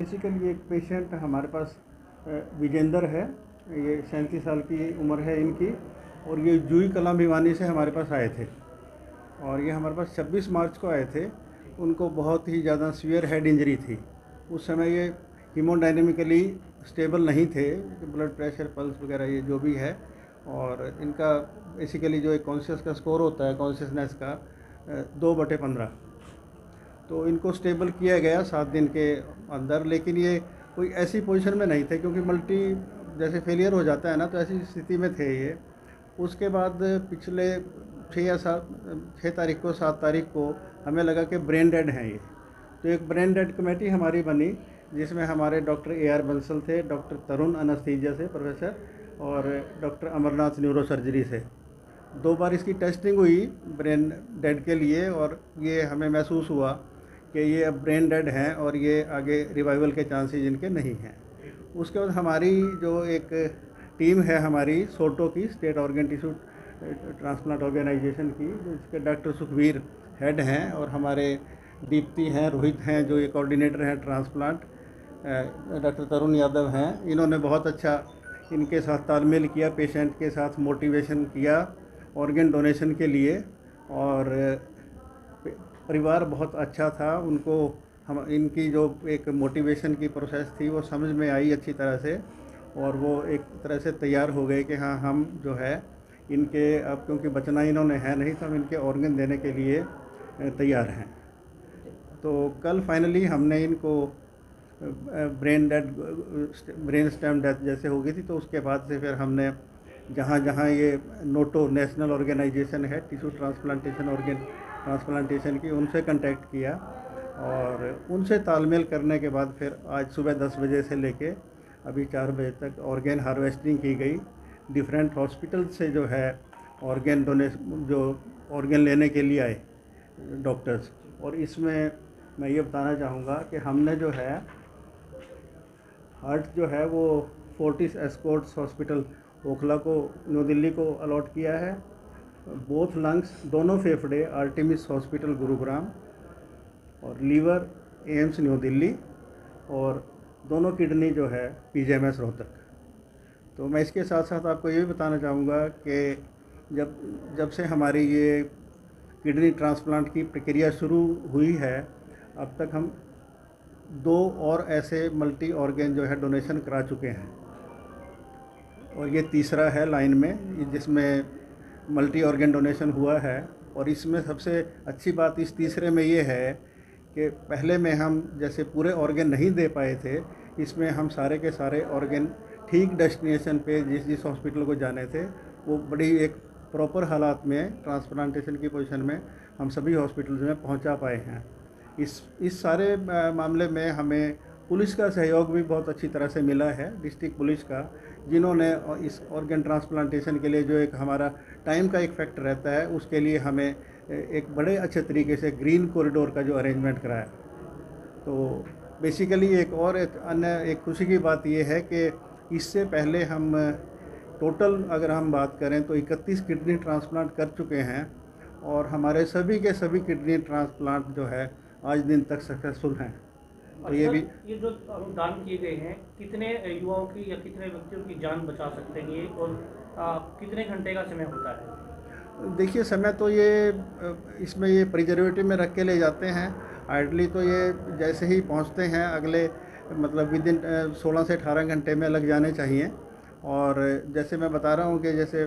Basically एक patient हमारे पास विजेंदर है। ये 37 साल की उम्र है इनकी, और ये जूही कलां भिवानी से हमारे पास आए थे, और ये हमारे पास 26 मार्च को आए थे। उनको बहुत ही ज़्यादा सीवियर हेड इंजरी थी। उस समय ये हीमोडायनेमिकली स्टेबल नहीं थे, ब्लड प्रेशर, पल्स वगैरह ये जो भी है, और इनका बेसिकली जो एक कॉन्शियस का स्कोर होता है, कॉन्शियसनेस का 2/15, तो इनको स्टेबल किया गया 7 दिन के अंदर। लेकिन ये कोई ऐसी पोजीशन में नहीं थे, क्योंकि मल्टी जैसे फेलियर हो जाता है ना, तो ऐसी स्थिति में थे ये। उसके बाद पिछले 6 तारीख को 7 तारीख को हमें लगा कि ब्रेन डेड हैं ये। तो एक ब्रेन डेड कमेटी हमारी बनी, जिसमें हमारे डॉक्टर AR बंसल थे, डॉक्टर तरुण अनस्थीजिया से प्रोफेसर, और डॉक्टर अमरनाथ न्यूरो सर्जरी से। 2 बार इसकी टेस्टिंग हुई ब्रेन डेड के लिए, और ये हमें महसूस हुआ कि ये अब ब्रेन डेड हैं और ये आगे रिवाइवल के चांसेस इनके नहीं हैं। उसके बाद हमारी जो एक टीम है हमारी सोटो की, state organ tissue transplant organisation की, जिसके डॉक्टर सुखबीर हेड हैं, और हमारे दीप्ति हैं, रोहित हैं जो ये कोऑर्डिनेटर हैं ट्रांसप्लांट, डॉक्टर तरुण यादव हैं। इन्होंने बहुत अच्छा इनके साथ तालमेल किया, पेशेंट के साथ मोटिवेशन किया ऑर्गन डोनेशन के लिए, और परिवार बहुत अच्छा था। उनको हम इनकी जो एक मोटिवेशन की प्रोसेस थी वो समझ में आई अच्छी तरह से, और वो एक तरह से तैयार हो गए कि हाँ, हम जो है इनके अब, क्योंकि बचना इन्होंने है नहीं, तो हम इनके ऑर्गन देने के लिए तैयार हैं। तो कल फाइनली हमने इनको ब्रेन स्टेम डेथ जैसे हो गई थी, तो उसके बाद से फिर हमने जहाँ जहाँ ये नोटो नेशनल ऑर्गेनाइजेशन है टिश्यू ट्रांसप्लांटेशन ऑर्गन ट्रांसप्लांटेशन की, उनसे कांटेक्ट किया, और उनसे तालमेल करने के बाद फिर आज सुबह 10 बजे से लेके अभी 4 बजे तक ऑर्गन हार्वेस्टिंग की गई। डिफरेंट हॉस्पिटल से जो है ऑर्गन डोनेशन, जो ऑर्गन लेने के लिए आए डॉक्टर्स। और इसमें मैं ये बताना चाहूँगा कि हमने जो है हार्ट जो है वो फोर्टिस एस्कॉर्ट्स हॉस्पिटल ओखला को, न्यू दिल्ली को अलॉट किया है। बोथ लंग्स, दोनों फेफड़े आर्टेमिस हॉस्पिटल गुरुग्राम, और लीवर एम्स न्यू दिल्ली, और दोनों किडनी जो है PGMS रोहतक। तो मैं इसके साथ साथ आपको ये भी बताना चाहूँगा कि जब से हमारी ये किडनी ट्रांसप्लांट की प्रक्रिया शुरू हुई है, अब तक हम 2 और ऐसे मल्टी ऑर्गन जो है डोनेशन करा चुके हैं, और ये तीसरा है लाइन में जिसमें मल्टी ऑर्गन डोनेशन हुआ है। और इसमें सबसे अच्छी बात इस तीसरे में ये है कि पहले में हम जैसे पूरे ऑर्गन नहीं दे पाए थे, इसमें हम सारे के सारे ऑर्गन ठीक डेस्टिनेशन पे जिस हॉस्पिटल को जाने थे, वो बड़ी एक प्रॉपर हालात में ट्रांसप्लांटेशन की पोजीशन में हम सभी हॉस्पिटल्स में पहुंचा पाए हैं। इस सारे मामले में हमें पुलिस का सहयोग भी बहुत अच्छी तरह से मिला है, डिस्ट्रिक्ट पुलिस का, जिन्होंने इस ऑर्गन ट्रांसप्लांटेशन के लिए जो एक हमारा टाइम का एक फैक्टर रहता है, उसके लिए हमें एक बड़े अच्छे तरीके से ग्रीन कॉरिडोर का जो अरेंजमेंट कराया। तो बेसिकली एक अन्य खुशी की बात ये है कि इससे पहले हम टोटल अगर हम बात करें तो 31 किडनी ट्रांसप्लांट कर चुके हैं, और हमारे सभी के सभी किडनी ट्रांसप्लांट जो है आज दिन तक सक्सेसफुल हैं। तो ये जो दान किए गए हैं, कितने युवाओं की या कितने व्यक्तियों की जान बचा सकते हैं ये, और कितने घंटे का समय होता है? देखिए, समय तो ये इसमें ये प्रिजर्वेटिव में रख के ले जाते हैं। आइडली तो ये जैसे ही पहुंचते हैं अगले मतलब विद इन 16 से 18 घंटे में लग जाने चाहिए। और जैसे मैं बता रहा हूँ कि जैसे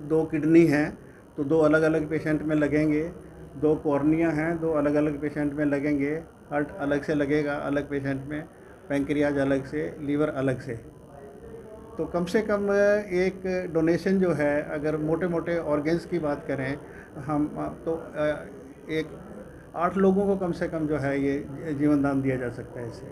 2 किडनी हैं तो 2 अलग अलग पेशेंट में लगेंगे, 2 कॉर्निया हैं 2 अलग अलग पेशेंट में लगेंगे, हार्ट अलग से लगेगा अलग पेशेंट में, पैंक्रियाज अलग से, लीवर अलग से। तो कम से कम एक डोनेशन जो है, अगर मोटे मोटे ऑर्गन्स की बात करें हम, तो एक 8 लोगों को कम से कम जो है ये जीवन दान दिया जा सकता है इससे।